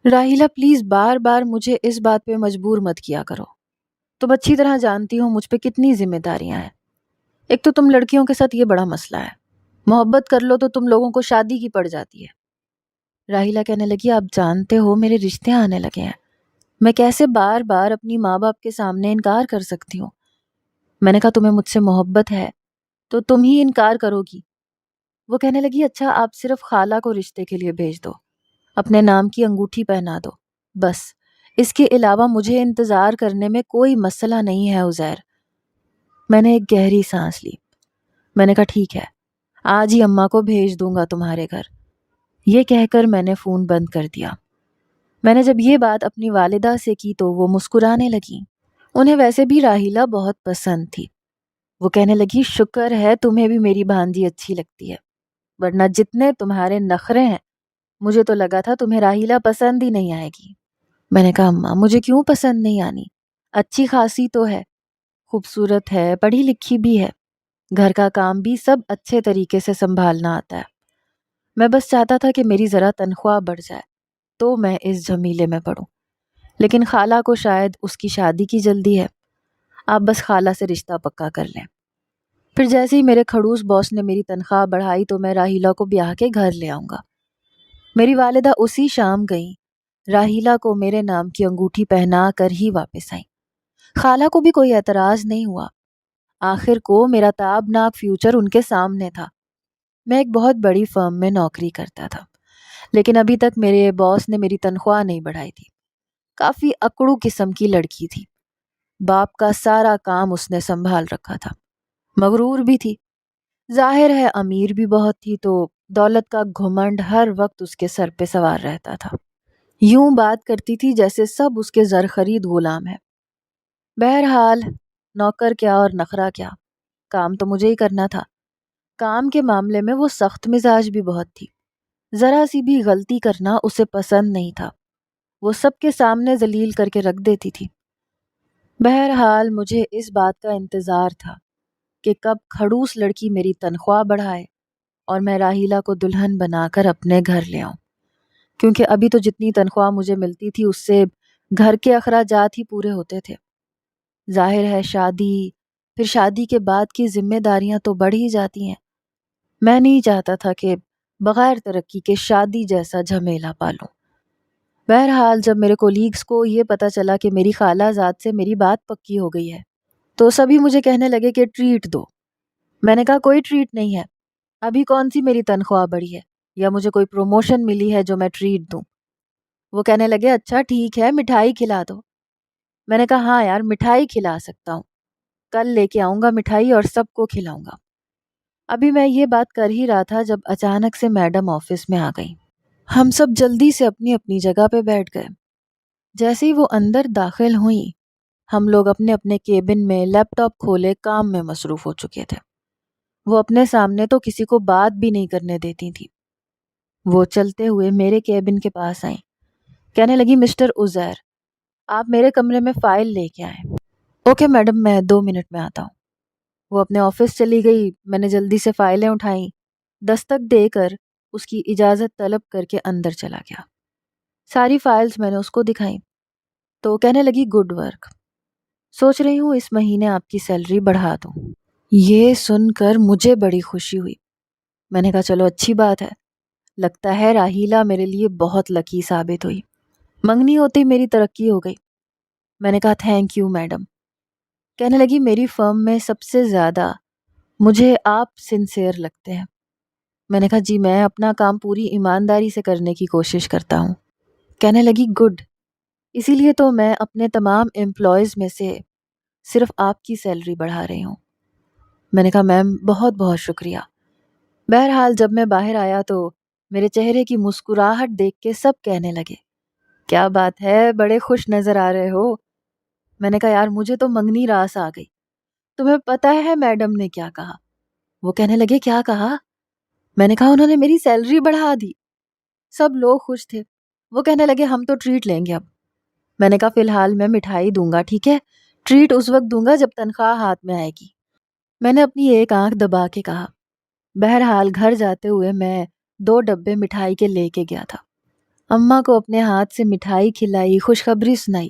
Rahila please بار بار مجھے اس بات پہ مجبور مت کیا کرو. تم اچھی طرح جانتی ہو مجھ پہ کتنی ذمہ داریاں ہیں. ایک تو تم لڑکیوں کے ساتھ یہ بڑا مسئلہ ہے. محبت کر لو تو تم لوگوں کو شادی کی پڑ جاتی ہے. راہیلا کہنے لگی آپ جانتے ہو میرے رشتے آنے لگے ہیں. میں کیسے بار بار اپنی ماں باپ کے سامنے انکار کر سکتی ہوں. میں نے کہا تمہیں مجھ سے محبت ہے تو تم ہی انکار کرو گی. وہ کہنے لگی اچھا آپ صرف خالہ کو رشتے کے لیے بھیج دو, اپنے نام کی انگوٹھی پہنا دو, بس اس کے علاوہ مجھے انتظار کرنے میں کوئی مسئلہ نہیں ہے عزیر. میں نے ایک گہری سانس لی. میں نے کہا ٹھیک ہے, آج ہی اماں کو بھیج دوں گا تمہارے گھر. یہ کہہ کر میں نے فون بند کر دیا. میں نے جب یہ بات اپنی والدہ سے کی تو وہ مسکرانے لگیں. انہیں ویسے بھی راہیلا بہت پسند تھی. وہ کہنے لگی شکر ہے تمہیں بھی میری بھانجی اچھی لگتی ہے, ورنہ جتنے تمہارے نخرے ہیں مجھے تو لگا تھا تمہیں راہیلا پسند ہی نہیں آئے گی. میں نے کہا اماں مجھے کیوں پسند نہیں آنی, اچھی خاصی تو ہے, خوبصورت ہے, پڑھی لکھی بھی ہے, گھر کا کام بھی سب اچھے طریقے سے سنبھالنا آتا ہے. میں بس چاہتا تھا کہ میری ذرا تنخواہ بڑھ جائے تو میں اس جھمیلے میں پڑوں, لیکن خالہ کو شاید اس کی شادی کی جلدی ہے. آپ بس خالہ سے رشتہ پکا کر لیں. پھر جیسے ہی میرے کھڑوس باس نے میری تنخواہ بڑھائی تو میں راہیلا کو بیاہ کے گھر لے آؤں گا. میری والدہ اسی شام گئیں. راہیلا کو میرے نام کی انگوٹھی پہنا کر ہی واپس آئیں. خالہ کو بھی کوئی اعتراض نہیں ہوا. آخر کو میرا تابناک فیوچر ان کے سامنے تھا. میں ایک بہت بڑی فرم میں نوکری کرتا تھا, لیکن ابھی تک میرے باس نے میری تنخواہ نہیں بڑھائی تھی. کافی اکڑو قسم کی لڑکی تھی. باپ کا سارا کام اس نے سنبھال رکھا تھا. مغرور بھی تھی. ظاہر ہے امیر بھی بہت تھی تو دولت کا گھمنڈ ہر وقت اس کے سر پہ سوار رہتا تھا. یوں بات کرتی تھی جیسے سب اس کے زر خرید غلام ہے. بہرحال نوکر کیا اور نخرا کیا, کام تو مجھے ہی کرنا تھا. کام کے معاملے میں وہ سخت مزاج بھی بہت تھی. ذرا سی بھی غلطی کرنا اسے پسند نہیں تھا. وہ سب کے سامنے ذلیل کر کے رکھ دیتی تھی. بہرحال مجھے اس بات کا انتظار تھا کہ کب کھڑوس لڑکی میری تنخواہ بڑھائے اور میں راہیلا کو دلہن بنا کر اپنے گھر لے آؤں, کیونکہ ابھی تو جتنی تنخواہ مجھے ملتی تھی اس سے گھر کے اخراجات ہی پورے ہوتے تھے. ظاہر ہے شادی, پھر شادی کے بعد کی ذمہ داریاں تو بڑھ ہی جاتی ہیں. میں نہیں چاہتا تھا کہ بغیر ترقی کے شادی جیسا جھمیلا پالوں. بہرحال جب میرے کولیگز کو یہ پتا چلا کہ میری خالہ زاد سے میری بات پکی ہو گئی ہے تو سبھی مجھے کہنے لگے کہ ٹریٹ دو. میں نے کہا کوئی ٹریٹ نہیں ہے, ابھی کون سی میری تنخواہ بڑھی ہے یا مجھے کوئی پروموشن ملی ہے جو میں ٹریٹ دوں. وہ کہنے لگے اچھا ٹھیک ہے مٹھائی کھلا دو. میں نے کہا ہاں یار مٹھائی کھلا سکتا ہوں, کل لے کے آؤں گا مٹھائی اور سب کو کھلاؤں گا. ابھی میں یہ بات کر ہی رہا تھا جب اچانک سے میڈم آفس میں آ گئی. ہم سب جلدی سے اپنی اپنی جگہ پہ بیٹھ گئے. جیسے ہی وہ اندر داخل ہوئیں ہم لوگ اپنے اپنے کیبن میں لیپ ٹاپ کھولے کام میں مصروف ہو چکے تھے. وہ اپنے سامنے تو کسی کو بات بھی نہیں کرنے دیتی تھی. وہ چلتے ہوئے میرے کیبن کے پاس آئیں. کہنے لگی مسٹر عزیر آپ میرے کمرے میں فائل لے کے آئیں. اوکے میڈم میں 2 منٹ میں آتا ہوں. وہ اپنے آفس چلی گئی. میں نے جلدی سے فائلیں اٹھائیں, دستک دے کر اس کی اجازت طلب کر کے اندر چلا گیا. ساری فائلز میں نے اس کو دکھائیں تو کہنے لگی گڈ ورک, سوچ رہی ہوں اس مہینے آپ کی سیلری بڑھا دوں. یہ سن کر مجھے بڑی خوشی ہوئی. میں نے کہا چلو اچھی بات ہے, لگتا ہے راہیلا میرے لیے بہت لکی ثابت ہوئی. منگنی ہوتی میری ترقی ہو گئی. میں نے کہا تھینک یو میڈم. کہنے لگی میری فرم میں سب سے زیادہ مجھے آپ سنسیئر لگتے ہیں. میں نے کہا جی میں اپنا کام پوری ایمانداری سے کرنے کی کوشش کرتا ہوں. کہنے لگی گڈ, اسی لیے تو میں اپنے تمام امپلائیز میں سے صرف آپ کی سیلری بڑھا رہی ہوں. میں نے کہا میم بہت بہت شکریہ. بہرحال جب میں باہر آیا تو میرے چہرے کی مسکراہٹ دیکھ کے سب کہنے لگے کیا بات ہے بڑے خوش نظر آ رہے ہو. میں نے کہا یار مجھے تو منگنی راس آ گئی. تمہیں پتہ ہے میڈم نے کیا کہا؟ وہ کہنے لگے کیا کہا؟ میں نے کہا انہوں نے میری سیلری بڑھا دی. سب لوگ خوش تھے. وہ کہنے لگے ہم تو ٹریٹ لیں گے اب. میں نے کہا فی الحال میں مٹھائی دوں گا ٹھیک ہے, ٹریٹ اس وقت دوں گا جب تنخواہ ہاتھ میں آئے گی. میں نے اپنی ایک آنکھ دبا کے کہا. بہرحال گھر جاتے ہوئے میں 2 ڈبے مٹھائی کے لے کے گیا تھا. اماں کو اپنے ہاتھ سے مٹھائی کھلائی، خوشخبری سنائی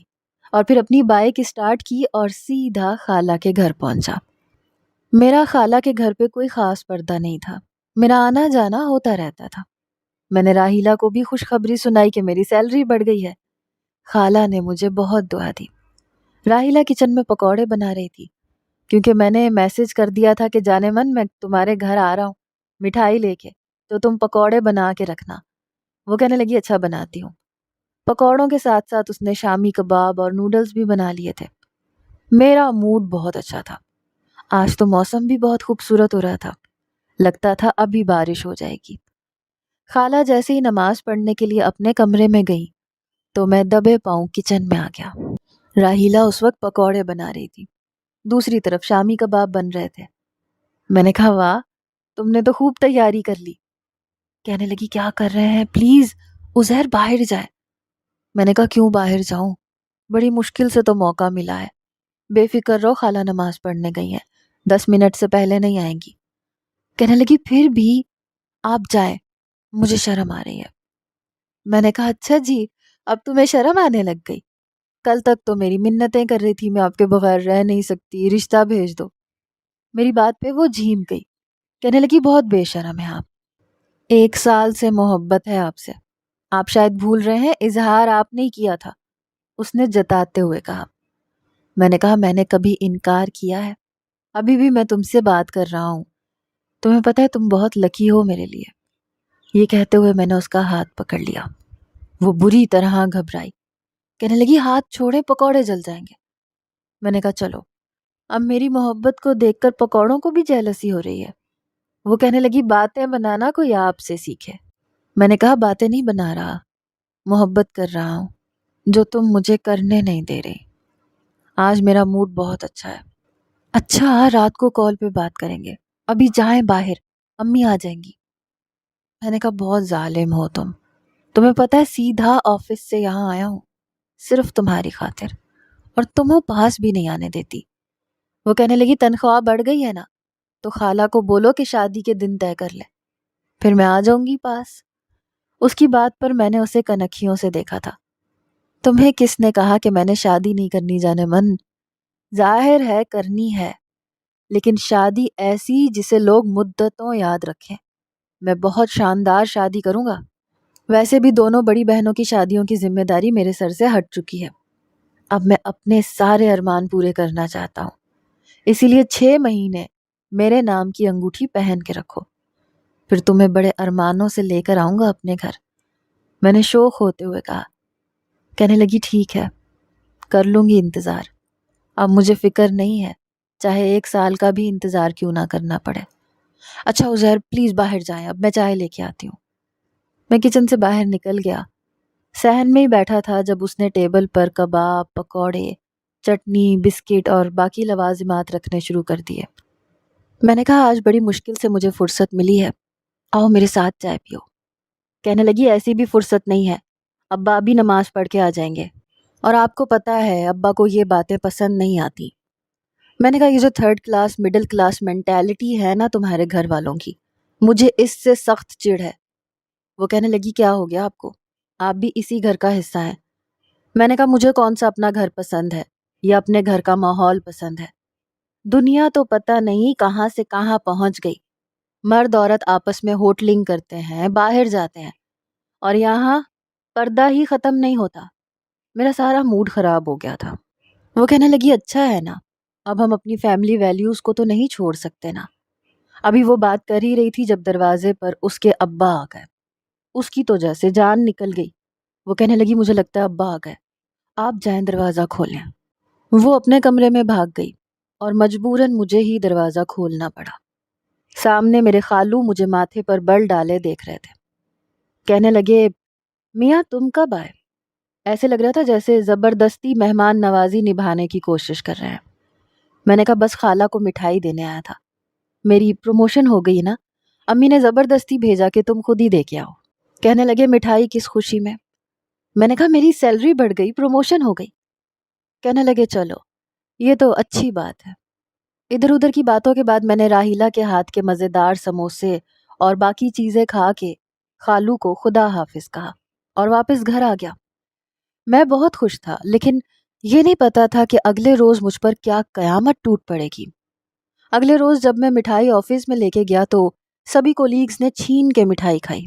اور پھر اپنی بائک اسٹارٹ کی اور سیدھا خالہ کے گھر پہنچا۔ میرا خالہ کے گھر پہ کوئی خاص پردہ نہیں تھا، میرا آنا جانا ہوتا رہتا تھا۔ میں نے راہیلہ کو بھی خوشخبری سنائی کہ میری سیلری بڑھ گئی ہے۔ خالہ نے مجھے بہت دعا دی۔ راہیلہ کچن میں پکوڑے بنا رہی تھی کیونکہ میں نے میسج کر دیا تھا کہ جانے من میں تمہارے گھر آ رہا ہوں مٹھائی لے کے، تو تم پکوڑے بنا کے رکھنا۔ وہ کہنے لگی اچھا بناتی ہوں۔ پکوڑوں کے ساتھ ساتھ اس نے شامی کباب اور نوڈلز بھی بنا لیے تھے۔ میرا موڈ بہت اچھا تھا۔ آج تو موسم بھی بہت خوبصورت ہو رہا تھا، لگتا تھا ابھی بارش ہو جائے گی۔ خالہ جیسے ہی نماز پڑھنے کے لیے اپنے کمرے میں گئی تو میں دبے پاؤں کچن میں آ گیا۔ راہیلہ اس وقت پکوڑے بنا رہی تھی، دوسری طرف شامی کباب بن رہے تھے۔ میں نے کہا واہ، تم نے تو خوب تیاری کر لی۔ کہنے لگی کیا کر رہے ہیں، پلیز عزیر باہر جائے۔ میں نے کہا کیوں باہر جاؤں، بڑی مشکل سے تو موقع ملا ہے۔ بے فکر رہو، خالہ نماز پڑھنے گئی ہیں، 10 منٹ سے پہلے نہیں آئیں گی۔ کہنے لگی پھر بھی آپ جائیں، مجھے شرم آ رہی ہے۔ میں نے کہا اچھا جی، اب تمہیں شرم آنے لگ گئی؟ کل تک تو میری منتیں کر رہی تھی میں آپ کے بغیر رہ نہیں سکتی، رشتہ بھیج دو۔ میری بات پہ وہ جھیم گئی، کہنے لگی بہت بے شرم ہے آپ، 1 سال سے محبت ہے آپ سے، آپ شاید بھول رہے ہیں اظہار آپ نے کیا تھا، اس نے جتاتے ہوئے کہا۔ میں نے کہا میں نے کبھی انکار کیا ہے؟ ابھی بھی میں تم سے بات کر رہا ہوں، تمہیں پتہ ہے تم بہت لکی ہو میرے لیے۔ یہ کہتے ہوئے میں نے اس کا ہاتھ پکڑ لیا۔ وہ بری طرح گھبرائی، کہنے لگی ہاتھ چھوڑے، پکوڑے جل جائیں گے۔ میں نے کہا چلو، اب میری محبت کو دیکھ کر پکوڑوں کو بھی جیلسی ہو رہی ہے۔ وہ کہنے لگی باتیں بنانا کوئی آپ سے سیکھے۔ میں نے کہا باتیں نہیں بنا رہا، محبت کر رہا ہوں جو تم مجھے کرنے نہیں دے رہے۔ آج میرا موڈ بہت اچھا ہے۔ اچھا رات کو کال پہ بات کریں گے، ابھی جائیں باہر، امی آ جائیں گی۔ میں نے کہا بہت ظالم ہو تم، تمہیں پتہ ہے سیدھا آفس سے یہاں آیا ہوں صرف تمہاری خاطر، اور تمہیں پاس بھی نہیں آنے دیتی۔ وہ کہنے لگی تنخواہ بڑھ گئی ہے نا، تو خالہ کو بولو کہ شادی کے دن طے کر لے، پھر میں آ جاؤں گی پاس۔ اس کی بات پر میں نے اسے کنکھیوں سے دیکھا تھا۔ تمہیں کس نے کہا کہ میں نے شادی نہیں کرنی جانے من؟ ظاہر ہے کرنی ہے، لیکن شادی ایسی جسے لوگ مدتوں یاد رکھیں۔ میں بہت شاندار شادی کروں گا۔ ویسے بھی دونوں بڑی بہنوں کی شادیوں کی ذمہ داری میرے سر سے ہٹ چکی ہے۔ اب میں اپنے سارے ارمان پورے کرنا چاہتا ہوں، اسی لیے 6 مہینے میرے نام کی انگوٹھی پہن کے رکھو، پھر تمہیں بڑے ارمانوں سے لے کر آؤں گا اپنے گھر۔ میں نے شوق ہوتے ہوئے کہا۔ کہنے لگی ٹھیک ہے، کر لوں گی انتظار، اب مجھے فکر نہیں ہے، چاہے 1 سال کا بھی انتظار کیوں نہ کرنا پڑے۔ اچھا عزیر پلیز باہر جائیں، اب میں چائے لے کے آتی ہوں۔ میں کچن سے باہر نکل گیا۔ صحن میں ہی بیٹھا تھا جب اس نے ٹیبل پر کباب، پکوڑے، چٹنی، بسکٹ اور باقی لوازمات رکھنے شروع کر دیے۔ میں نے کہا آج بڑی مشکل سے مجھے فرصت ملی ہے، آؤ میرے ساتھ چائے پیو۔ کہنے لگی ایسی بھی فرصت نہیں ہے، ابا بھی نماز پڑھ کے آ جائیں گے، اور آپ کو پتہ ہے ابا کو یہ باتیں پسند نہیں آتی۔ میں نے کہا یہ جو 3rd class middle class mentality ہے نا تمہارے گھر والوں کی، مجھے اس سے سخت چڑ ہے۔ وہ کہنے لگی کیا ہو گیا آپ کو، آپ بھی اسی گھر کا حصہ ہیں۔ میں نے کہا مجھے کون سا اپنا گھر پسند ہے یا اپنے گھر کا ماحول پسند ہے، دنیا تو پتہ نہیں کہاں سے کہاں پہنچ گئی۔ مرد عورت آپس میں ہوٹلنگ کرتے ہیں، باہر جاتے ہیں، اور یہاں پردہ ہی ختم نہیں ہوتا۔ میرا سارا موڈ خراب ہو گیا تھا۔ وہ کہنے لگی اچھا ہے نا، اب ہم اپنی فیملی ویلیوز کو تو نہیں چھوڑ سکتے نا۔ ابھی وہ بات کر ہی رہی تھی جب دروازے پر اس کے ابا آ گئے۔ اس کی تو جیسے جان نکل گئی۔ وہ کہنے لگی مجھے لگتا ہے ابا آ گئے، آپ جائیں دروازہ کھولیں۔ وہ اپنے کمرے میں بھاگ گئی اور مجبوراً مجھے ہی دروازہ کھولنا پڑا۔ سامنے میرے خالو مجھے ماتھے پر بل ڈالے دیکھ رہے تھے۔ کہنے لگے میاں تم کب آئے؟ ایسے لگ رہا تھا جیسے زبردستی مہمان نوازی نبھانے کی کوشش کر رہے ہیں۔ میں نے کہا بس خالہ کو مٹھائی دینے آیا تھا، میری پروموشن ہو گئی نا، امی نے زبردستی بھیجا کہ تم خود ہی دے کے آؤ۔ کہنے لگے مٹھائی کس خوشی میں؟ میں نے کہا میری سیلری بڑھ گئی، پروموشن ہو گئی۔ کہنے لگے چلو یہ تو اچھی بات ہے۔ ادھر ادھر کی باتوں کے بعد میں نے راہیلہ کے ہاتھ کے مزیدار سموسے اور باقی چیزیں کھا کے خالو کو خدا حافظ کہا اور واپس گھر آ گیا۔ میں بہت خوش تھا، لیکن یہ نہیں پتا تھا کہ اگلے روز مجھ پر کیا قیامت ٹوٹ پڑے گی۔ اگلے روز جب میں مٹھائی آفس میں لے کے گیا تو سبھی کولیگز نے چھین کے مٹھائی کھائی۔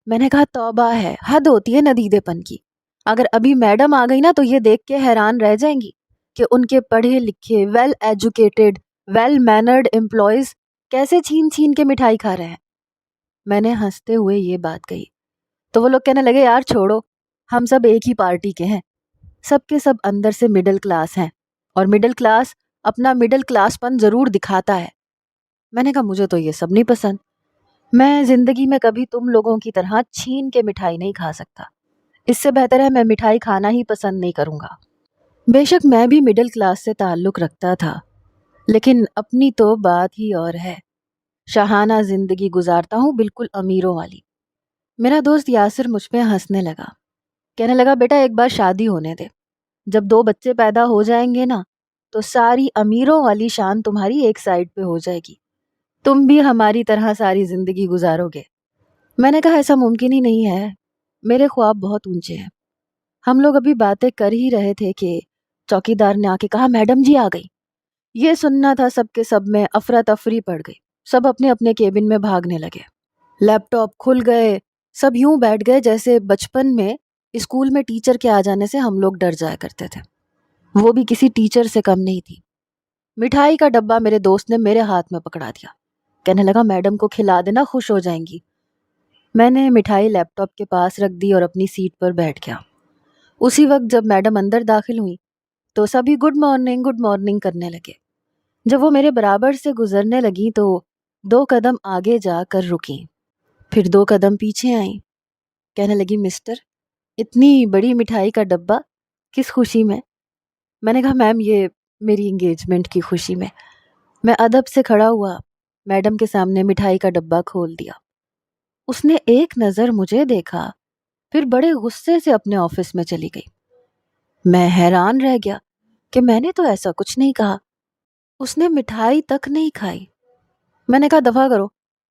میں نے کہا توبہ ہے، حد ہوتی ہے ندیدے پن کی۔ اگر ابھی میڈم آ گئی نا تو یہ دیکھ کے حیران رہ جائیں گی کہ ان کے پڑھے لکھے well educated well mannered employees کیسے چھین چھین کے مٹھائی کھا رہے ہیں۔ میں نے ہنستے ہوئے یہ بات کہی تو وہ لوگ کہنے لگے یار چھوڑو، ہم سب ایک ہی پارٹی کے ہیں، سب کے سب اندر سے مڈل کلاس ہیں، اور مڈل کلاس اپنا مڈل کلاس پن ضرور دکھاتا ہے۔ میں نے کہا مجھے تو یہ سب نہیں پسند، میں زندگی میں کبھی تم لوگوں کی طرح چھین کے مٹھائی نہیں کھا سکتا، اس سے بہتر ہے میں مٹھائی کھانا ہی پسند نہیں کروں گا۔ بے شک میں بھی مڈل کلاس سے تعلق رکھتا تھا، لیکن اپنی تو بات ہی اور ہے۔ شاہانہ زندگی گزارتا ہوں، بالکل امیروں والی۔ میرا دوست یاسر مجھ پہ ہنسنے لگا، کہنے لگا بیٹا ایک بار شادی ہونے دے، جب 2 بچے پیدا ہو جائیں گے نا تو ساری امیروں والی شان تمہاری ایک سائڈ پہ ہو جائے گی، تم بھی ہماری طرح ساری زندگی گزارو گے۔ میں نے کہا ایسا ممکن ہی نہیں ہے، میرے خواب بہت اونچے ہیں۔ ہم لوگ ابھی باتیں کر ہی رہے تھے کہ چوکیدار نے آ کے کہا میڈم جی آ گئی۔ یہ سننا تھا سب کے سب میں افراتفری پڑ گئی، سب اپنے اپنے کیبن میں بھاگنے لگے، لیپ ٹاپ کھل گئے، سب یوں بیٹھ گئے جیسے بچپن میں اسکول میں ٹیچر کے آ جانے سے ہم لوگ ڈر جایا کرتے تھے، وہ بھی کسی ٹیچر سے کم نہیں تھی۔ مٹھائی کا ڈبہ میرے دوست نے میرے ہاتھ میں پکڑا دیا، کہنے لگا میڈم کو کھلا دینا، خوش ہو جائیں گی۔ میں نے مٹھائی لیپ ٹاپ کے پاس رکھ دی اور اپنی سیٹ پر بیٹھ گیا۔ اسی وقت جب میڈم اندر داخل ہوئی تو سبھی گڈ مارننگ کرنے لگے۔ جب وہ میرے برابر سے گزرنے لگیں تو 2 قدم آگے جا کر رکیں، پھر 2 قدم پیچھے آئیں، کہنے لگی مسٹر اتنی بڑی مٹھائی کا ڈبہ کس خوشی میں؟ میں نے کہا میم یہ میری انگیجمنٹ کی خوشی میں۔ میں ادب سے کھڑا ہوا، میڈم کے سامنے مٹھائی کا ڈبہ کھول دیا۔ اس نے ایک نظر مجھے دیکھا، پھر بڑے غصے سے اپنے آفس میں چلی گئی۔ میں حیران رہ گیا کہ میں نے تو ایسا کچھ نہیں کہا، اس نے مٹھائی تک نہیں کھائی۔ میں نے کہا دفع کرو،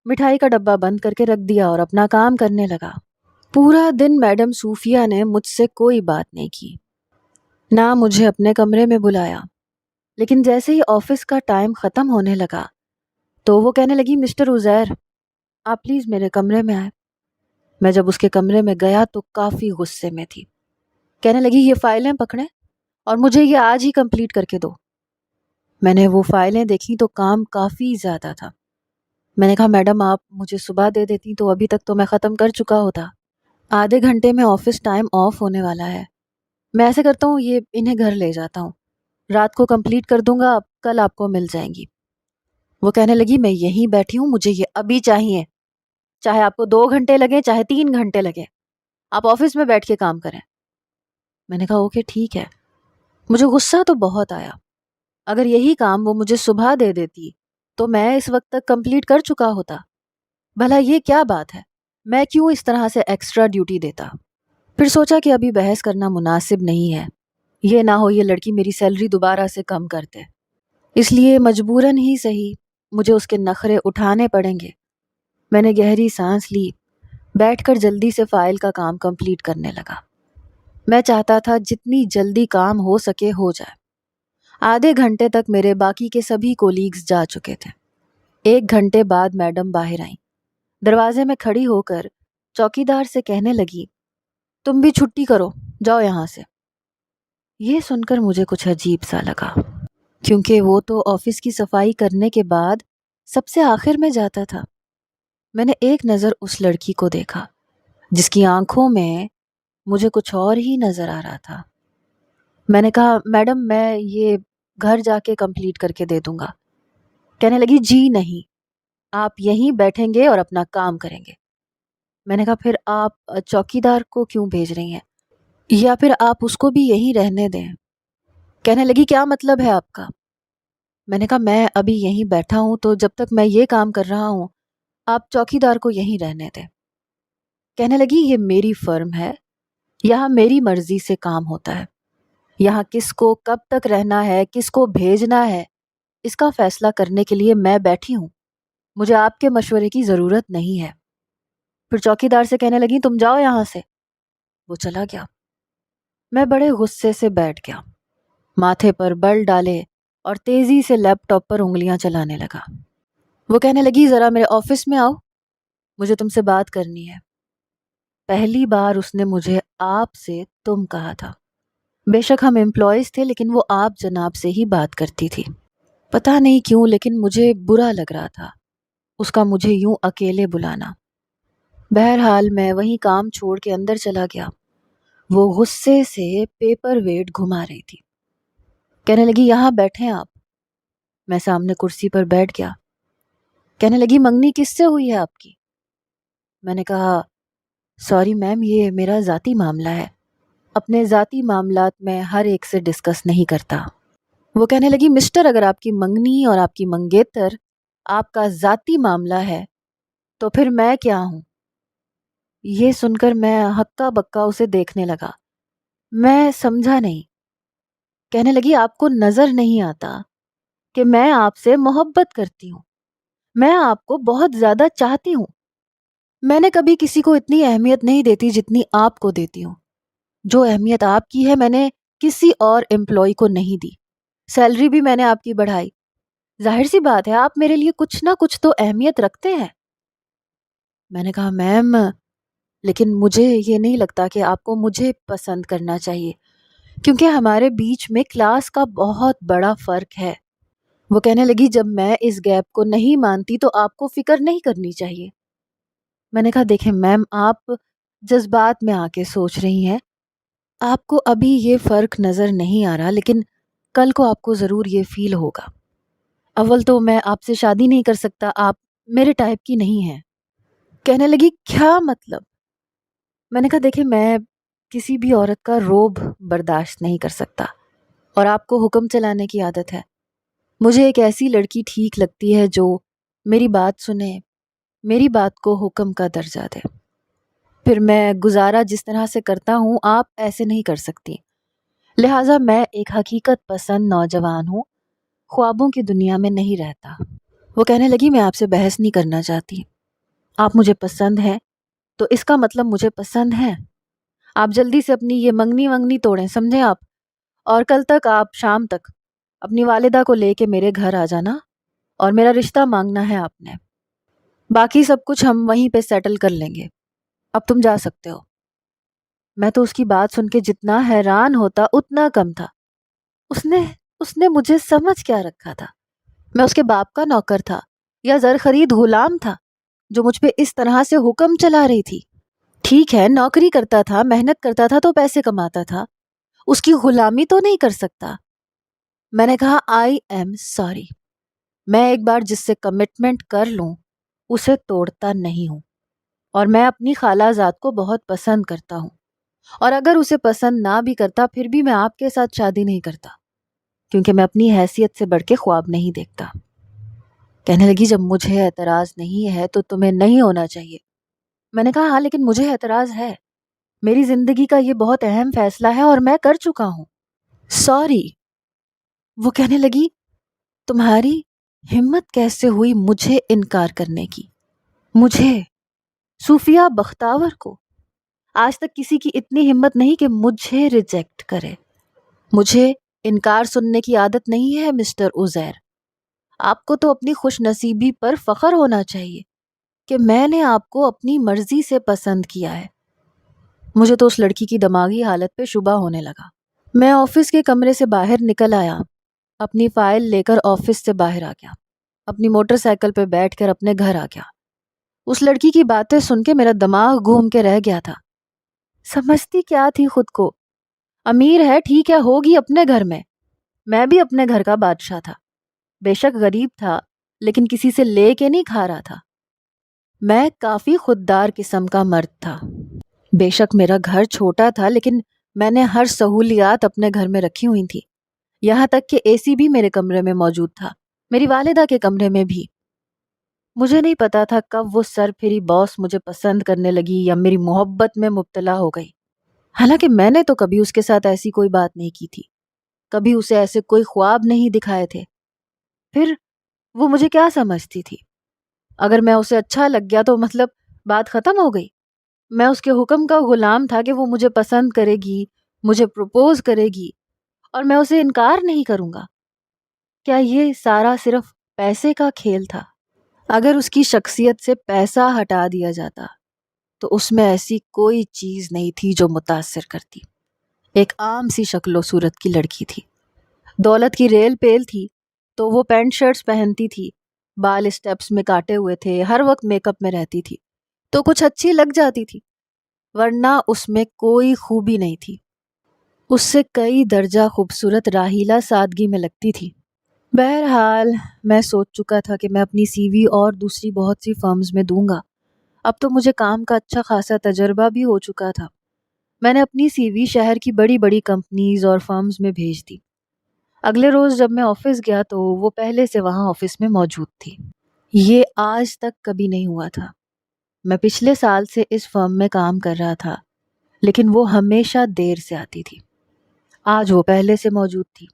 مٹھائی کا ڈبہ بند کر کے رکھ دیا اور اپنا کام کرنے لگا۔ پورا دن میڈم صوفیہ نے مجھ سے کوئی بات نہیں کی، نہ مجھے اپنے کمرے میں بلایا، لیکن جیسے ہی آفس کا ٹائم ختم ہونے لگا تو وہ کہنے لگی مسٹر عزیر آپ پلیز میرے کمرے میں آئے۔ میں جب اس کے کمرے میں گیا تو کافی غصے میں تھی، کہنے لگی یہ فائلیں پکڑیں اور مجھے یہ آج ہی کمپلیٹ کر کے دو۔ میں نے وہ فائلیں دیکھی تو کام کافی زیادہ تھا۔ میں نے کہا میڈم آپ مجھے صبح دے دیتی تو ابھی تک تو میں ختم کر چکا ہوتا، آدھے گھنٹے میں آفس ٹائم آف ہونے والا ہے۔ میں ایسے کرتا ہوں یہ انہیں گھر لے جاتا ہوں، رات کو کمپلیٹ کر دوں گا، کل آپ کو مل جائیں گی۔ وہ کہنے لگی میں یہیں بیٹھی ہوں، مجھے یہ ابھی چاہیے، چاہے آپ کو 2 گھنٹے لگے چاہے 3 گھنٹے لگے، آپ آفس میں بیٹھ کے کام کریں۔ میں نے کہا اوکے ٹھیک ہے۔ مجھے غصہ تو بہت آیا، اگر یہی کام وہ مجھے صبح دے دیتی تو میں اس وقت تک کمپلیٹ کر چکا ہوتا۔ بھلا یہ کیا بات ہے، میں کیوں اس طرح سے ایکسٹرا ڈیوٹی دیتا؟ پھر سوچا کہ ابھی بحث کرنا مناسب نہیں ہے، یہ نہ ہو یہ لڑکی میری سیلری دوبارہ سے کم کر دے، اس لیے مجبوراً ہی صحیح مجھے اس کے نخرے اٹھانے پڑیں گے۔ میں نے گہری سانس لی، بیٹھ کر جلدی سے فائل کا کام کمپلیٹ کرنے لگا۔ میں چاہتا تھا جتنی جلدی کام ہو سکے ہو جائے۔ آدھے گھنٹے تک میرے باقی کے سبھی کولیگز جا چکے تھے۔ 1 گھنٹے بعد میڈم باہر آئیں، دروازے میں کھڑی ہو کر چوکیدار سے کہنے لگی تم بھی چھٹی کرو، جاؤ یہاں سے۔ یہ سن کر مجھے کچھ عجیب سا لگا، کیونکہ وہ تو آفس کی صفائی کرنے کے بعد سب سے آخر میں جاتا تھا۔ میں نے ایک نظر اس لڑکی کو دیکھا جس کی آنکھوں میں مجھے کچھ اور ہی نظر آ رہا تھا۔ میں نے کہا میڈم میں یہ گھر جا کے کمپلیٹ کر کے دے دوں گا۔ کہنے لگی جی نہیں، آپ یہیں بیٹھیں گے اور اپنا کام کریں گے۔ میں نے کہا پھر آپ چوکیدار کو کیوں بھیج رہی ہیں، یا پھر آپ اس کو بھی یہیں رہنے دیں۔ کہنے لگی کیا مطلب ہے آپ کا؟ میں نے کہا میں ابھی یہیں بیٹھا ہوں تو جب تک میں یہ کام کر رہا ہوں آپ چوکیدار کو یہیں رہنے دیں۔ کہنے لگی یہ میری فرم ہے، یہاں میری مرضی سے کام ہوتا ہے، یہاں کس کو کب تک رہنا ہے، کس کو بھیجنا ہے، اس کا فیصلہ کرنے کے لیے میں بیٹھی ہوں، مجھے آپ کے مشورے کی ضرورت نہیں ہے۔ پھر چوکیدار سے کہنے لگی تم جاؤ یہاں سے۔ وہ چلا گیا۔ میں بڑے غصے سے بیٹھ گیا، ماتھے پر بل ڈالے اور تیزی سے لیپ ٹاپ پر انگلیاں چلانے لگا۔ وہ کہنے لگی ذرا میرے آفس میں آؤ، مجھے تم سے بات کرنی ہے۔ پہلی بار اس نے مجھے آپ سے تم کہا تھا۔ بے شک ہم امپلائیز تھے لیکن وہ آپ جناب سے ہی بات کرتی تھی۔ پتہ نہیں کیوں لیکن مجھے برا لگ رہا تھا اس کا مجھے یوں اکیلے بلانا۔ بہرحال میں وہیں کام چھوڑ کے اندر چلا گیا۔ وہ غصے سے پیپر ویٹ گھما رہی تھی۔ کہنے لگی یہاں بیٹھیں آپ۔ میں سامنے کرسی پر بیٹھ گیا۔ کہنے لگی منگنی کس سے ہوئی ہے آپ کی؟ میں نے کہا سوری میم، یہ میرا ذاتی معاملہ ہے، اپنے ذاتی معاملات میں ہر ایک سے ڈسکس نہیں کرتا۔ وہ کہنے لگی مسٹر اگر آپ کی منگنی اور آپ کی منگیتر آپ کا ذاتی معاملہ ہے تو پھر میں کیا ہوں؟ یہ سن کر میں ہکا بکا اسے دیکھنے لگا۔ میں سمجھا نہیں۔ کہنے لگی آپ کو نظر نہیں آتا کہ میں آپ سے محبت کرتی ہوں، میں آپ کو بہت زیادہ چاہتی ہوں۔ میں نے کبھی کسی کو اتنی اہمیت نہیں دیتی جتنی آپ کو دیتی ہوں۔ جو اہمیت آپ کی ہے میں نے کسی اور امپلائی کو نہیں دی۔ سیلری بھی میں نے آپ کی بڑھائی۔ ظاہر سی بات ہے آپ میرے لیے کچھ نہ کچھ تو اہمیت رکھتے ہیں۔ میں نے کہا میم لیکن مجھے یہ نہیں لگتا کہ آپ کو مجھے پسند کرنا چاہیے، کیونکہ ہمارے بیچ میں کلاس کا بہت بڑا فرق ہے۔ وہ کہنے لگی جب میں اس گیپ کو نہیں مانتی تو آپ کو فکر نہیں کرنی چاہیے۔ میں نے کہا دیکھیں میم آپ جذبات میں آ کے سوچ رہی ہیں، آپ کو ابھی یہ فرق نظر نہیں آ رہا لیکن کل کو آپ کو ضرور یہ فیل ہوگا۔ اول تو میں آپ سے شادی نہیں کر سکتا، آپ میرے ٹائپ کی نہیں ہیں۔ کہنے لگی کیا مطلب؟ میں نے کہا دیکھیں میں کسی بھی عورت کا روب برداشت نہیں کر سکتا اور آپ کو حکم چلانے کی عادت ہے۔ مجھے ایک ایسی لڑکی ٹھیک لگتی ہے جو میری بات سنے، میری بات کو حکم کا درجہ دے۔ پھر میں گزارا جس طرح سے کرتا ہوں آپ ایسے نہیں کر سکتی، لہٰذا میں ایک حقیقت پسند نوجوان ہوں، خوابوں کی دنیا میں نہیں رہتا۔ وہ کہنے لگی میں آپ سے بحث نہیں کرنا چاہتی، آپ مجھے پسند ہیں تو اس کا مطلب مجھے پسند ہے۔ آپ جلدی سے اپنی یہ منگنی توڑیں، سمجھیں آپ، اور کل تک آپ شام تک اپنی والدہ کو لے کے میرے گھر آ جانا اور میرا رشتہ مانگنا ہے آپ نے، باقی سب کچھ ہم وہیں پہ سیٹل کر لیں گے، اب تم جا سکتے ہو۔ میں تو اس کی بات سن کے جتنا حیران ہوتا اتنا کم تھا۔ اس نے مجھے سمجھ کیا رکھا تھا؟ میں اس کے باپ کا نوکر تھا یا زر خرید غلام تھا جو مجھ پہ اس طرح سے حکم چلا رہی تھی؟ ٹھیک ہے نوکری کرتا تھا، محنت کرتا تھا تو پیسے کماتا تھا، اس کی غلامی تو نہیں کر سکتا۔ میں نے کہا آئی ایم سوری، میں ایک بار جس سے کمٹمنٹ کر لوں اسے توڑتا نہیں ہوں، اور میں اپنی خالہ زاد کو بہت پسند کرتا ہوں، اور اگر اسے پسند نہ بھی کرتا پھر بھی میں آپ کے ساتھ شادی نہیں کرتا، کیونکہ میں اپنی حیثیت سے بڑھ کے خواب نہیں دیکھتا۔ کہنے لگی جب مجھے اعتراض نہیں ہے تو تمہیں نہیں ہونا چاہیے۔ میں نے کہا ہاں لیکن مجھے اعتراض ہے، میری زندگی کا یہ بہت اہم فیصلہ ہے اور میں کر چکا ہوں، سوری۔ وہ کہنے لگی تمہاری ہمت کیسے ہوئی مجھے انکار کرنے کی؟ مجھے، صوفیہ بختاور کو؟ آج تک کسی کی اتنی ہمت نہیں کہ مجھے ریجیکٹ کرے۔ مجھے انکار سننے کی عادت نہیں ہے مسٹر عزیر۔ آپ کو تو اپنی خوش نصیبی پر فخر ہونا چاہیے کہ میں نے آپ کو اپنی مرضی سے پسند کیا ہے۔ مجھے تو اس لڑکی کی دماغی حالت پہ شبہ ہونے لگا۔ میں آفس کے کمرے سے باہر نکل آیا، اپنی فائل لے کر آفس سے باہر آ گیا، اپنی موٹر سائیکل پہ بیٹھ کر اپنے گھر آ گیا۔ اس لڑکی کی باتیں سن کے میرا دماغ گھوم کے رہ گیا تھا۔ سمجھتی کیا تھی خود کو؟ امیر ہے ٹھیک ہے، ہوگی اپنے گھر میں بھی اپنے گھر کا بادشاہ تھا، بے شک غریب تھا لیکن کسی سے لے کے نہیں کھا رہا تھا۔ میں کافی خوددار قسم کا مرد تھا۔ بے شک میرا گھر چھوٹا تھا لیکن میں نے ہر سہولیات اپنے گھر میں رکھی ہوئی تھی، یہاں تک کہ اے سی بھی میرے کمرے میں موجود تھا، میری والدہ کے کمرے میں بھی۔ مجھے نہیں پتا تھا کب وہ سر پھری باس مجھے پسند کرنے لگی یا میری محبت میں مبتلا ہو گئی، حالانکہ میں نے تو کبھی اس کے ساتھ ایسی کوئی بات نہیں کی تھی، کبھی اسے ایسے کوئی خواب نہیں دکھائے تھے۔ پھر وہ مجھے کیا سمجھتی تھی؟ اگر میں اسے اچھا لگ گیا تو مطلب بات ختم ہو گئی؟ میں اس کے حکم کا غلام تھا کہ وہ مجھے پسند کرے گی، مجھے پروپوز کرے گی اور میں اسے انکار نہیں کروں گا۔ کیا یہ سارا صرف پیسے کا کھیل تھا؟ اگر اس کی شخصیت سے پیسہ ہٹا دیا جاتا تو اس میں ایسی کوئی چیز نہیں تھی جو متاثر کرتی۔ ایک عام سی شکل و صورت کی لڑکی تھی، دولت کی ریل پیل تھی تو وہ پینٹ شرٹس پہنتی تھی، بال اسٹیپس میں کاٹے ہوئے تھے، ہر وقت میک اپ میں رہتی تھی تو کچھ اچھی لگ جاتی تھی، ورنہ اس میں کوئی خوبی نہیں تھی۔ اس سے کئی درجہ خوبصورت راحیلہ سادگی میں لگتی تھی۔ بہرحال میں سوچ چکا تھا کہ میں اپنی سی وی اور دوسری بہت سی فرمز میں دوں گا۔ اب تو مجھے کام کا اچھا خاصا تجربہ بھی ہو چکا تھا۔ میں نے اپنی سی وی شہر کی بڑی بڑی کمپنیز اور فرمز میں بھیج دی۔ اگلے روز جب میں آفس گیا تو وہ پہلے سے وہاں آفس میں موجود تھی۔ یہ آج تک کبھی نہیں ہوا تھا۔ میں پچھلے سال سے اس فرم میں کام کر رہا تھا، لیکن وہ ہمیشہ دیر سے آتی تھی۔ آج وہ پہلے سے موجود تھی۔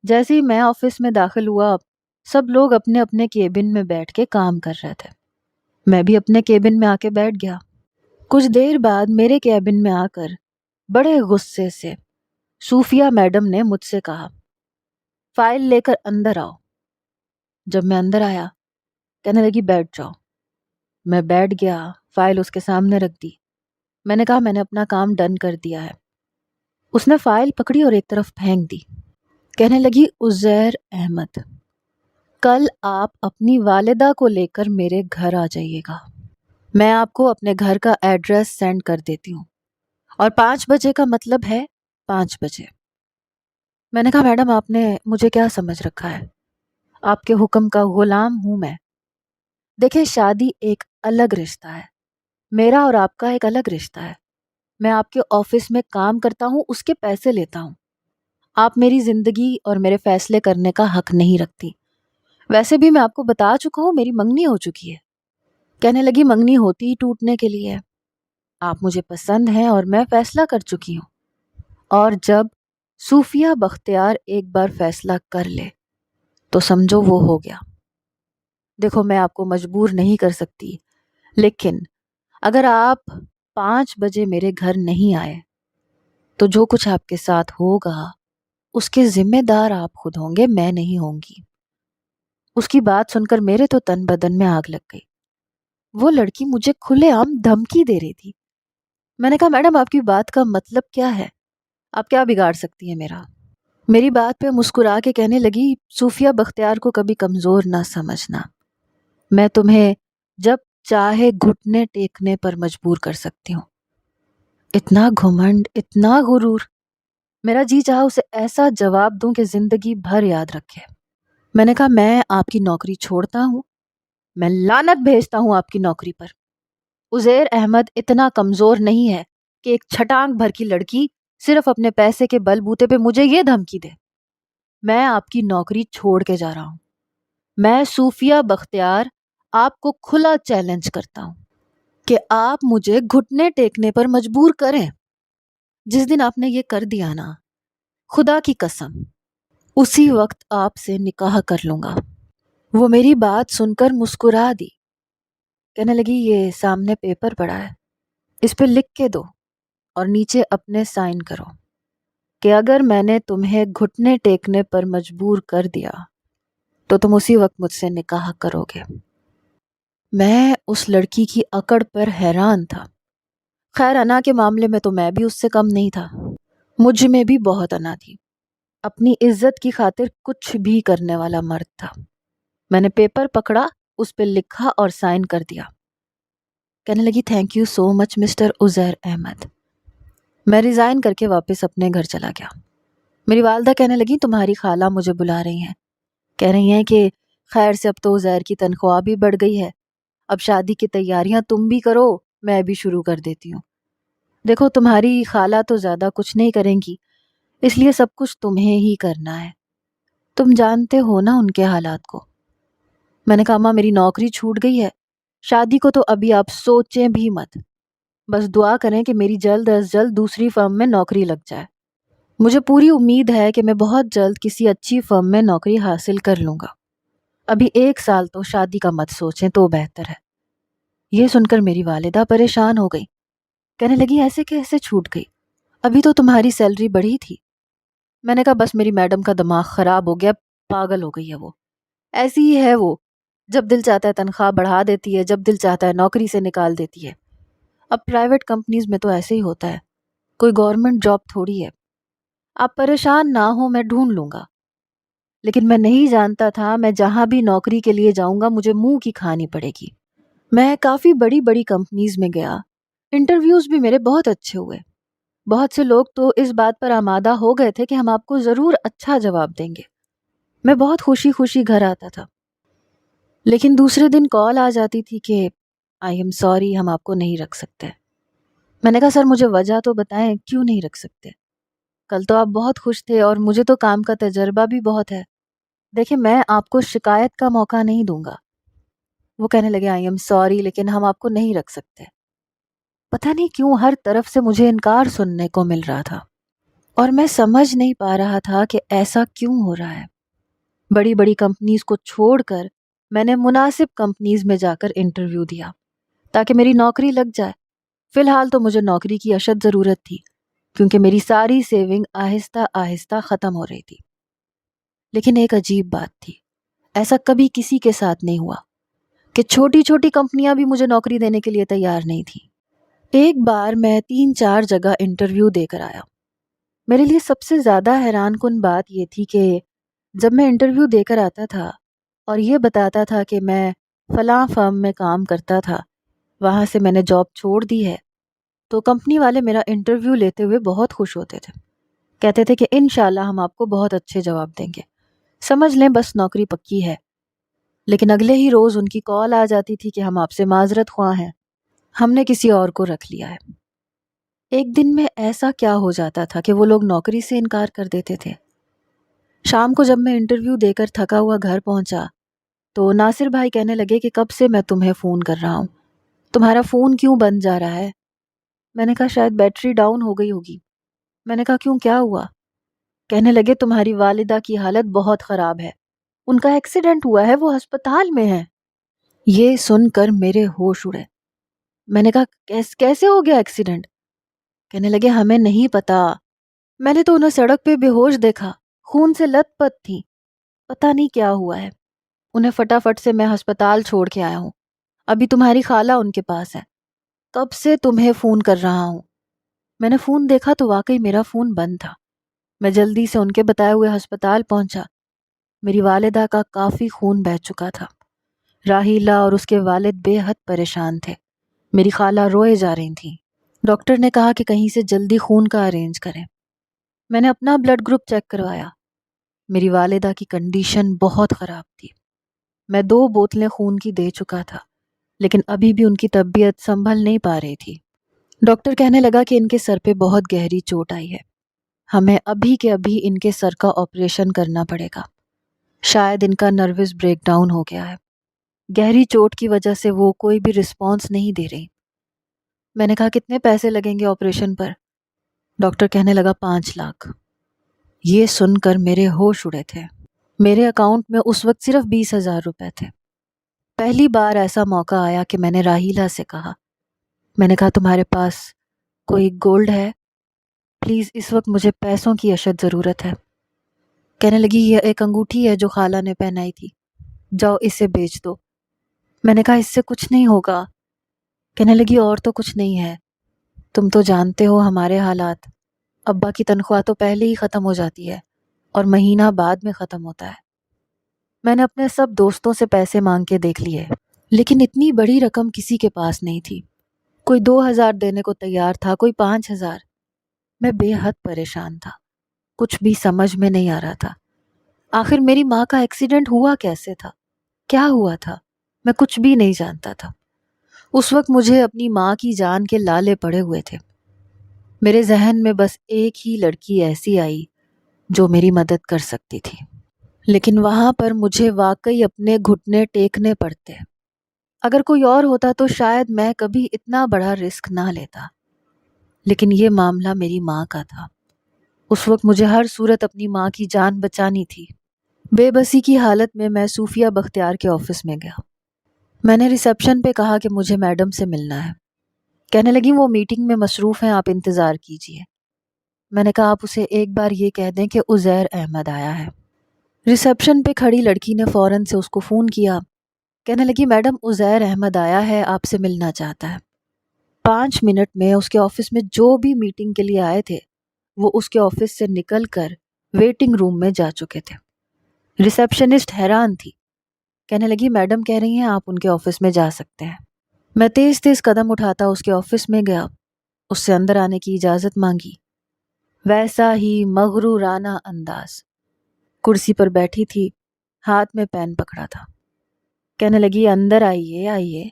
جیسے ہی میں آفس میں داخل ہوا، سب لوگ اپنے اپنے کیبن میں بیٹھ کے کام کر رہے تھے۔ میں بھی اپنے کیبن میں آ کے بیٹھ گیا۔ کچھ دیر بعد میرے کیبن میں آ کر بڑے غصے سے صوفیہ میڈم نے مجھ سے کہا، فائل لے کر اندر آؤ۔ جب میں اندر آیا، کہنے لگی بیٹھ جاؤ۔ میں بیٹھ گیا، فائل اس کے سامنے رکھ دی۔ میں نے کہا میں نے اپنا کام ڈن کر دیا ہے۔ اس نے فائل پکڑی اور ایک طرف پھینک دی۔ کہنے لگی، عزیر احمد، کل آپ اپنی والدہ کو لے کر میرے گھر آ جائیے گا۔ میں آپ کو اپنے گھر کا ایڈریس سینڈ کر دیتی ہوں، اور 5 بجے کا مطلب ہے 5 بجے۔ میں نے کہا میڈم آپ نے مجھے کیا سمجھ رکھا ہے؟ آپ کے حکم کا غلام ہوں میں۔ دیکھیں شادی ایک الگ رشتہ ہے، میرا اور آپ کا ایک الگ رشتہ ہے۔ میں آپ کے آفس میں کام کرتا ہوں، اس کے پیسے لیتا ہوں۔ آپ میری زندگی اور میرے فیصلے کرنے کا حق نہیں رکھتی۔ ویسے بھی میں آپ کو بتا چکا ہوں میری منگنی ہو چکی ہے۔ کہنے لگی منگنی ہوتی ہی ٹوٹنے کے لیے ہے۔ آپ مجھے پسند ہیں اور میں فیصلہ کر چکی ہوں، اور جب صوفیہ بختیار ایک بار فیصلہ کر لے تو سمجھو وہ ہو گیا۔ دیکھو میں آپ کو مجبور نہیں کر سکتی، لیکن اگر آپ 5 بجے میرے گھر نہیں آئے تو جو کچھ آپ کے ساتھ ہوگا اس کے ذمہ دار آپ خود ہوں گے، میں نہیں ہوں گی۔ اس کی بات سن کر میرے تو تن بدن میں آگ لگ گئی۔ وہ لڑکی مجھے کھلے عام دھمکی دے رہی تھی۔ میں نے کہا میڈم آپ کی بات کا مطلب کیا ہے؟ آپ کیا بگاڑ سکتی ہیں میرا؟ میری بات پہ مسکرا کے کہنے لگی، صوفیہ بختیار کو کبھی کمزور نہ سمجھنا۔ میں تمہیں جب چاہے گھٹنے ٹیکنے پر مجبور کر سکتی ہوں۔ اتنا گھمنڈ، اتنا غرور! میرا جی چاہا اسے ایسا جواب دوں کہ زندگی بھر یاد رکھے۔ میں نے کہا میں آپ کی نوکری چھوڑتا ہوں، میں لعنت بھیجتا ہوں آپ کی نوکری پر۔ عزیر احمد اتنا کمزور نہیں ہے کہ ایک چھٹانگ بھر کی لڑکی صرف اپنے پیسے کے بل بوتے پہ مجھے یہ دھمکی دے۔ میں آپ کی نوکری چھوڑ کے جا رہا ہوں۔ میں صوفیہ بختیار آپ کو کھلا چیلنج کرتا ہوں کہ آپ مجھے گھٹنے ٹیکنے پر مجبور کریں۔ جس دن آپ نے یہ کر دیا نا، خدا کی قسم اسی وقت آپ سے نکاح کر لوں گا۔ وہ میری بات سن کر مسکرا دی۔ کہنے لگی یہ سامنے پیپر پڑا ہے، اس پہ لکھ کے دو اور نیچے اپنے سائن کرو کہ اگر میں نے تمہیں گھٹنے ٹیکنے پر مجبور کر دیا تو تم اسی وقت مجھ سے نکاح کرو گے۔ میں اس لڑکی کی اکڑ پر حیران تھا۔ خیر انا کے معاملے میں تو میں بھی اس سے کم نہیں تھا، مجھ میں بھی بہت انا تھی، اپنی عزت کی خاطر کچھ بھی کرنے والا مرد تھا۔ میں نے پیپر پکڑا، اس پہ لکھا اور سائن کر دیا۔ کہنے لگی thank you so much mister Uzair Ahmed. میں ریزائن کر کے واپس اپنے گھر چلا گیا۔ میری والدہ کہنے لگی تمہاری خالہ مجھے بلا رہی ہیں، کہہ رہی ہیں کہ خیر سے اب تو عزیر کی تنخواہ بھی بڑھ گئی ہے، اب شادی کی تیاریاں تم بھی کرو، میں بھی شروع کر دیتی ہوں۔ دیکھو تمہاری خالہ تو زیادہ کچھ نہیں کریں گی، اس لیے سب کچھ تمہیں ہی کرنا ہے، تم جانتے ہو نا ان کے حالات کو۔ میں نے کہا ماں میری نوکری چھوٹ گئی ہے، شادی کو تو ابھی آپ سوچیں بھی مت، بس دعا کریں کہ میری جلد از جلد دوسری فرم میں نوکری لگ جائے۔ مجھے پوری امید ہے کہ میں بہت جلد کسی اچھی فرم میں نوکری حاصل کر لوں گا، ابھی 1 سال تو شادی کا مت سوچیں تو بہتر ہے۔ یہ سن کر میری والدہ پریشان ہو گئی۔ کہنے لگی ایسے کیسے چھوٹ گئی، ابھی تو تمہاری سیلری بڑھی تھی۔ میں نے کہا بس میری میڈم کا دماغ خراب ہو گیا، پاگل ہو گئی ہے وہ، ایسی ہی ہے وہ، جب دل چاہتا ہے تنخواہ بڑھا دیتی ہے، جب دل چاہتا ہے نوکری سے نکال دیتی ہے۔ اب پرائیویٹ کمپنیز میں تو ایسے ہی ہوتا ہے، کوئی گورنمنٹ جاب تھوڑی ہے۔ آپ پریشان نہ ہو، میں ڈھونڈ لوں گا۔ لیکن میں نہیں جانتا تھا میں جہاں بھی نوکری کے لیے جاؤں گا مجھے منہ کی کھانی پڑے گی۔ میں کافی بڑی بڑی کمپنیز میں گیا، انٹرویوز بھی میرے بہت اچھے ہوئے، بہت سے لوگ تو اس بات پر آمادہ ہو گئے تھے کہ ہم آپ کو ضرور اچھا جواب دیں گے۔ میں بہت خوشی خوشی گھر آتا تھا، لیکن دوسرے دن کال آ جاتی تھی کہ آئی ایم سوری، ہم آپ کو نہیں رکھ سکتے۔ میں نے کہا سر مجھے وجہ تو بتائیں کیوں نہیں رکھ سکتے؟ کل تو آپ بہت خوش تھے اور مجھے تو کام کا تجربہ بھی بہت ہے، دیکھیں میں آپ کو شکایت کا موقع نہیں دوں گا۔ وہ کہنے لگے آئی ایم سوری لیکن ہم آپ کو نہیں رکھ سکتے۔ پتہ نہیں کیوں ہر طرف سے مجھے انکار سننے کو مل رہا تھا اور میں سمجھ نہیں پا رہا تھا کہ ایسا کیوں ہو رہا ہے۔ بڑی بڑی کمپنیز کو چھوڑ کر میں نے مناسب کمپنیز میں جا کر انٹرویو دیا تاکہ میری نوکری لگ جائے۔ فی الحال تو مجھے نوکری کی اشد ضرورت تھی کیونکہ میری ساری سیونگ آہستہ آہستہ ختم ہو رہی تھی۔ لیکن ایک عجیب بات تھی، ایسا کبھی کسی کے ساتھ نہیں ہوا کہ چھوٹی چھوٹی کمپنیاں بھی مجھے نوکری دینے کے لیے تیار نہیں تھیں۔ ایک بار میں 3-4 جگہ انٹرویو دے کر آیا۔ میرے لیے سب سے زیادہ حیران کن بات یہ تھی کہ جب میں انٹرویو دے کر آتا تھا اور یہ بتاتا تھا کہ میں فلاں فرم میں کام کرتا تھا، وہاں سے میں نے جاب چھوڑ دی ہے، تو کمپنی والے میرا انٹرویو لیتے ہوئے بہت خوش ہوتے تھے، کہتے تھے کہ انشاءاللہ ہم آپ کو بہت اچھے جواب دیں گے، سمجھ لیں بس نوکری پکی ہے۔ لیکن اگلے ہی روز ان کی کال آ جاتی تھی کہ ہم آپ سے معذرت خواہ ہیں، ہم نے کسی اور کو رکھ لیا ہے۔ ایک دن میں ایسا کیا ہو جاتا تھا کہ وہ لوگ نوکری سے انکار کر دیتے تھے۔ شام کو جب میں انٹرویو دے کر تھکا ہوا گھر پہنچا تو ناصر بھائی کہنے لگے کہ کب سے میں تمہیں فون کر رہا ہوں، تمہارا فون کیوں بند جا رہا ہے؟ میں نے کہا شاید بیٹری ڈاؤن ہو گئی ہوگی۔ میں نے کہا کیوں، کیا ہوا؟ کہنے لگے تمہاری والدہ کی حالت بہت خراب ہے، ان کا ایکسیڈنٹ ہوا ہے، وہ ہسپتال میں ہیں۔ یہ سن کر میرے ہوش اڑے۔ میں نے کہا کیسے ہو گیا ایکسیڈنٹ؟ کہنے لگے ہمیں نہیں پتا، میں نے تو انہیں سڑک پہ بے ہوش دیکھا، خون سے لت پت تھی، پتہ نہیں کیا ہوا ہے، انہیں فٹافٹ سے میں ہسپتال چھوڑ کے آیا ہوں، ابھی تمہاری خالہ ان کے پاس ہے، کب سے تمہیں فون کر رہا ہوں۔ میں نے فون دیکھا تو واقعی میرا فون بند تھا۔ میں جلدی سے ان کے بتائے ہوئے ہسپتال پہنچا۔ میری والدہ کا کافی خون بہہ چکا تھا، راحیلہ اور اس کے والد بے حد پریشان تھے، میری خالہ روئے جا رہی تھیں۔ ڈاکٹر نے کہا کہ کہیں سے جلدی خون کا ارینج کریں۔ میں نے اپنا بلڈ گروپ چیک کروایا، میری والدہ کی کنڈیشن بہت خراب تھی، میں 2 بوتلیں خون کی دے چکا تھا لیکن ابھی بھی ان کی طبیعت سنبھل نہیں پا رہی تھی۔ ڈاکٹر کہنے لگا کہ ان کے سر پہ بہت گہری چوٹ آئی ہے، ہمیں ابھی کے ابھی ان کے سر کا آپریشن کرنا پڑے گا، شاید ان کا نروس بریک ڈاؤن ہو گیا ہے، گہری چوٹ کی وجہ سے وہ کوئی بھی رسپانس نہیں دے رہی۔ میں نے کہا کتنے پیسے لگیں گے آپریشن پر؟ ڈاکٹر کہنے لگا 5 لاکھ۔ یہ سن کر میرے ہوش اڑے تھے۔ میرے اکاؤنٹ میں اس وقت صرف 20,000 روپے تھے۔ پہلی بار ایسا موقع آیا کہ میں نے راحیلہ سے کہا، میں نے کہا تمہارے پاس کوئی گولڈ ہے؟ پلیز اس وقت مجھے پیسوں کی اشد ضرورت ہے۔ کہنے لگی یہ ایک انگوٹھی ہے جو خالہ نے پہنائی تھی، جاؤ اسے بیچ دو۔ میں نے کہا اس سے کچھ نہیں ہوگا۔ کہنے لگی اور تو کچھ نہیں ہے، تم تو جانتے ہو ہمارے حالات، ابا کی تنخواہ تو پہلے ہی ختم ہو جاتی ہے اور مہینہ بعد میں ختم ہوتا ہے۔ میں نے اپنے سب دوستوں سے پیسے مانگ کے دیکھ لیے لیکن اتنی بڑی رقم کسی کے پاس نہیں تھی، کوئی 2,000 دینے کو تیار تھا، کوئی 5,000۔ میں بے حد پریشان تھا، کچھ بھی سمجھ میں نہیں آ رہا تھا۔ آخر میری ماں کا ایکسیڈنٹ ہوا کیسے تھا، کیا ہوا تھا، میں کچھ بھی نہیں جانتا تھا۔ اس وقت مجھے اپنی ماں کی جان کے لالے پڑے ہوئے تھے۔ میرے ذہن میں بس ایک ہی لڑکی ایسی آئی جو میری مدد کر سکتی تھی، لیکن وہاں پر مجھے واقعی اپنے گھٹنے ٹیکنے پڑتے۔ اگر کوئی اور ہوتا تو شاید میں کبھی اتنا بڑا رسک نہ لیتا، لیکن یہ معاملہ میری ماں کا تھا۔ اس وقت مجھے ہر صورت اپنی ماں کی جان بچانی تھی۔ بے بسی کی حالت میں میں صوفیہ بختیار کے آفس میں گیا۔ میں نے ریسیپشن پہ کہا کہ مجھے میڈم سے ملنا ہے۔ کہنے لگی وہ میٹنگ میں مصروف ہیں، آپ انتظار کیجیے۔ میں نے کہا آپ اسے ایک بار یہ کہہ دیں کہ عزیر احمد آیا ہے۔ ریسیپشن پہ کھڑی لڑکی نے فوراً سے اس کو فون کیا۔ کہنے لگی میڈم عزیر احمد آیا ہے، آپ سے ملنا چاہتا ہے۔ 5 منٹ میں اس کے آفس میں جو بھی میٹنگ کے لیے آئے تھے وہ اس کے آفس سے نکل کر ویٹنگ روم میں جا چکے تھے۔ ریسیپشنسٹ حیران تھی۔ کہنے لگی میڈم کہہ رہی ہیں آپ ان کے آفس میں جا سکتے ہیں۔ میں تیز تیز قدم اٹھاتا اس کے آفس میں گیا، اس سے اندر آنے کی اجازت مانگی۔ ویسا ہی مغرورانہ انداز، کرسی پر بیٹھی تھی، ہاتھ میں پین پکڑا تھا۔ کہنے لگی اندر آئیے آئیے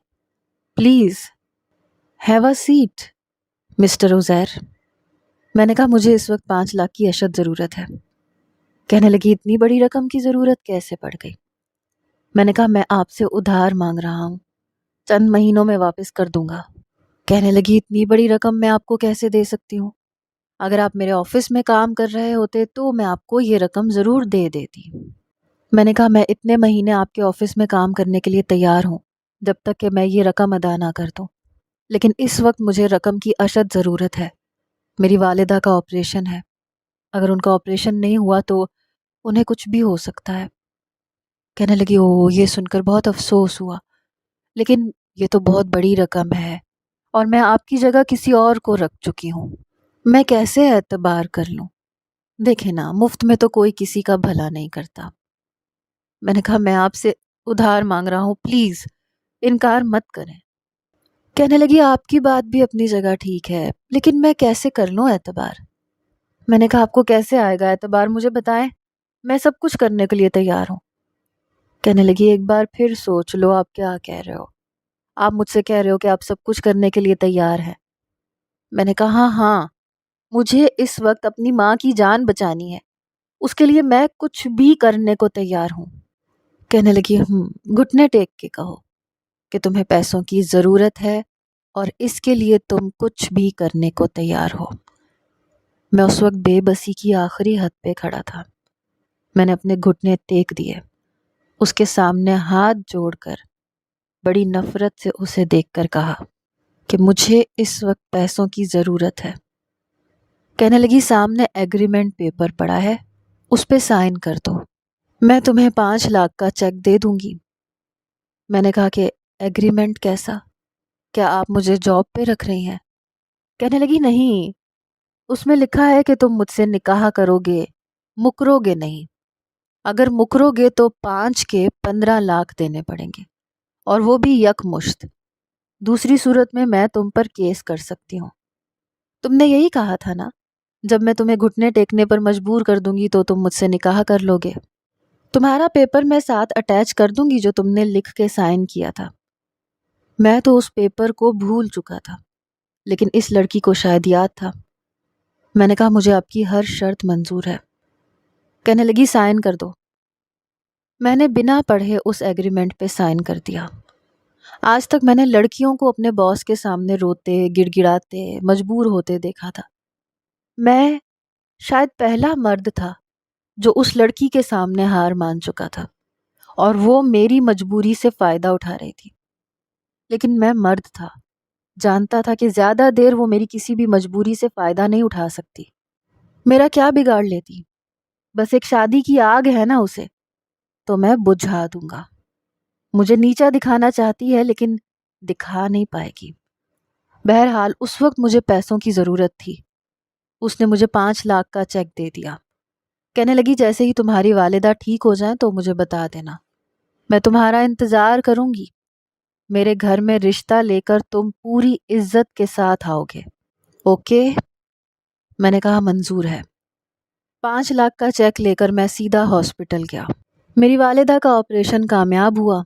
please, have a seat mister Uzair. میں نے کہا مجھے اس وقت 5 لاکھ کی اشد ضرورت ہے۔ کہنے لگی اتنی بڑی رقم کی ضرورت کیسے پڑ گئی؟ میں نے کہا میں آپ سے ادھار مانگ رہا ہوں، چند مہینوں میں واپس کر دوں گا۔ کہنے لگی اتنی بڑی رقم میں آپ کو کیسے دے سکتی ہوں؟ اگر آپ میرے آفس میں کام کر رہے ہوتے تو میں آپ کو یہ رقم ضرور دے دیتی۔ میں نے کہا میں اتنے مہینے آپ کے آفس میں کام کرنے کے لیے تیار ہوں جب تک کہ میں یہ رقم ادا نہ کر دوں، لیکن اس وقت مجھے رقم کی اشد ضرورت ہے۔ میری والدہ کا آپریشن ہے، اگر ان کا آپریشن نہیں ہوا تو انہیں کچھ بھی ہو سکتا ہے۔ کہنے لگی او، یہ سن کر بہت افسوس ہوا، لیکن یہ تو بہت بڑی رقم ہے اور میں آپ کی جگہ کسی اور کو رکھ چکی ہوں، میں کیسے اعتبار کر لوں؟ دیکھیں نا، مفت میں تو کوئی کسی کا بھلا نہیں کرتا۔ میں نے کہا میں آپ سے ادھار مانگ رہا ہوں، پلیز انکار مت کریں۔ کہنے لگی آپ کی بات بھی اپنی جگہ ٹھیک ہے، لیکن میں کیسے کر لوں اعتبار؟ میں نے کہا آپ کو کیسے آئے گا اعتبار، مجھے بتائیں، میں سب کچھ کرنے کے لیے تیار ہوں۔ کہنے لگی ایک بار پھر سوچ لو آپ کیا کہہ رہے ہو۔ آپ مجھ سے کہہ رہے ہو کہ آپ سب کچھ کرنے کے لیے تیار ہیں۔ میں نے کہا ہاں، مجھے اس وقت اپنی ماں کی جان بچانی ہے، اس کے لیے میں کچھ بھی کرنے کو تیار ہوں۔ کہنے لگی گھٹنے ٹیک کے کہو کہ تمہیں پیسوں کی ضرورت ہے اور اس کے لیے تم کچھ بھی کرنے کو تیار ہو۔ میں اس وقت بے بسی کی آخری حد پہ کھڑا تھا۔ میں نے اپنے گھٹنے ٹیک دیے، اس کے سامنے ہاتھ جوڑ کر بڑی نفرت سے اسے دیکھ کر کہا کہ مجھے اس وقت پیسوں کی ضرورت ہے۔ کہنے لگی سامنے ایگریمنٹ پیپر پڑا ہے، اس پہ سائن کر دو، میں تمہیں 5 لاکھ کا چیک دے دوں گی۔ میں نے کہا کہ ایگریمنٹ کیسا؟ کیا آپ مجھے جاب پہ رکھ رہی ہیں؟ کہنے لگی نہیں، اس میں لکھا ہے کہ تم مجھ سے نکاح کرو گے، مکرو گے نہیں۔ اگر مکرو گے تو 5 کے 15 لاکھ دینے پڑیں گے، اور وہ بھی یک مشت۔ دوسری صورت میں تم پر کیس کر سکتی ہوں۔ تم نے یہی کہا تھا نا، جب میں تمہیں گھٹنے ٹیکنے پر مجبور کر دوں گی تو تم مجھ سے نکاح کر لو گے۔ تمہارا پیپر میں ساتھ اٹیچ کر دوں گی جو تم نے لکھ کے سائن کیا تھا۔ میں تو اس پیپر کو بھول چکا تھا، لیکن اس لڑکی کو شاید یاد تھا۔ میں نے کہا مجھے آپ کی ہر شرط منظور ہے۔ کہنے لگی سائن کر دو۔ میں نے بنا پڑھے اس ایگریمنٹ پہ سائن کر دیا۔ آج تک میں نے لڑکیوں کو اپنے باس کے سامنے روتے، گڑ گڑاتے، مجبور ہوتے دیکھا تھا۔ میں شاید پہلا مرد تھا جو اس لڑکی کے سامنے ہار مان چکا تھا، اور وہ میری مجبوری سے فائدہ اٹھا رہی تھی۔ لیکن میں مرد تھا، جانتا تھا کہ زیادہ دیر وہ میری کسی بھی مجبوری سے فائدہ نہیں اٹھا سکتی۔ میرا کیا بگاڑ لیتی؟ بس ایک شادی کی آگ ہے نا، اسے تو میں بجھا دوں گا۔ مجھے نیچا دکھانا چاہتی ہے لیکن دکھا نہیں پائے گی۔ بہرحال اس وقت مجھے پیسوں کی ضرورت تھی۔ اس نے مجھے 5 لاکھ کا چیک دے دیا۔ کہنے لگی جیسے ہی تمہاری والدہ ٹھیک ہو جائیں تو مجھے بتا دینا، میں تمہارا انتظار کروں گی۔ میرے گھر میں رشتہ لے کر تم پوری عزت کے ساتھ آؤ گے، اوکے؟ میں نے کہا منظور ہے۔ 5 لاکھ کا چیک لے کر میں سیدھا ہاسپٹل گیا۔ میری والدہ کا آپریشن کامیاب ہوا۔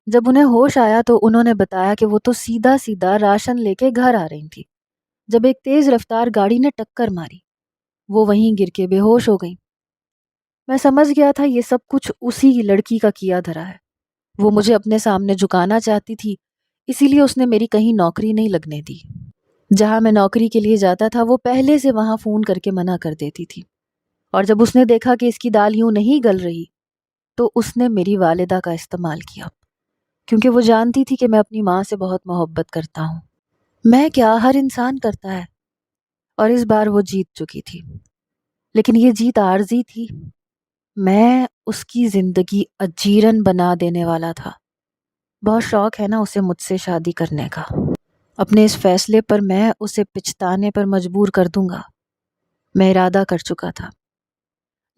جب انہیں ہوش آیا تو انہوں نے بتایا کہ وہ تو سیدھا سیدھا راشن لے کے گھر آ رہی تھی جب ایک تیز رفتار گاڑی نے ٹکر ماری۔ وہ وہیں گر کے بے ہوش ہو گئی۔ میں سمجھ گیا تھا یہ سب کچھ اسی لڑکی کا کیا دھرا ہے۔ وہ مجھے اپنے سامنے جھکانا چاہتی تھی، اسی لیے اس نے میری کہیں نوکری نہیں لگنے دی۔ جہاں میں نوکری کے لیے جاتا تھا وہ پہلے سے وہاں فون کر کے منع کر دیتی تھی، اور جب اس نے دیکھا کہ اس کی دال یوں نہیں گل رہی تو اس نے میری والدہ کا استعمال کیا، کیونکہ وہ جانتی تھی کہ میں اپنی ماں سے بہت محبت کرتا ہوں۔ میں کیا، ہر انسان کرتا ہے، اور اس بار وہ جیت چکی تھی، لیکن یہ جیت عارضی تھی۔ میں اس کی زندگی اجیرن بنا دینے والا تھا۔ بہت شوق ہے نا اسے مجھ سے شادی کرنے کا۔ اپنے اس فیصلے پر میں اسے پچھتانے پر مجبور کر دوں گا۔ میں ارادہ کر چکا تھا،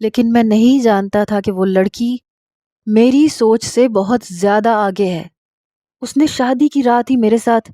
لیکن میں نہیں جانتا تھا کہ وہ لڑکی میری سوچ سے بہت زیادہ آگے ہے۔ اس نے شادی کی رات ہی میرے ساتھ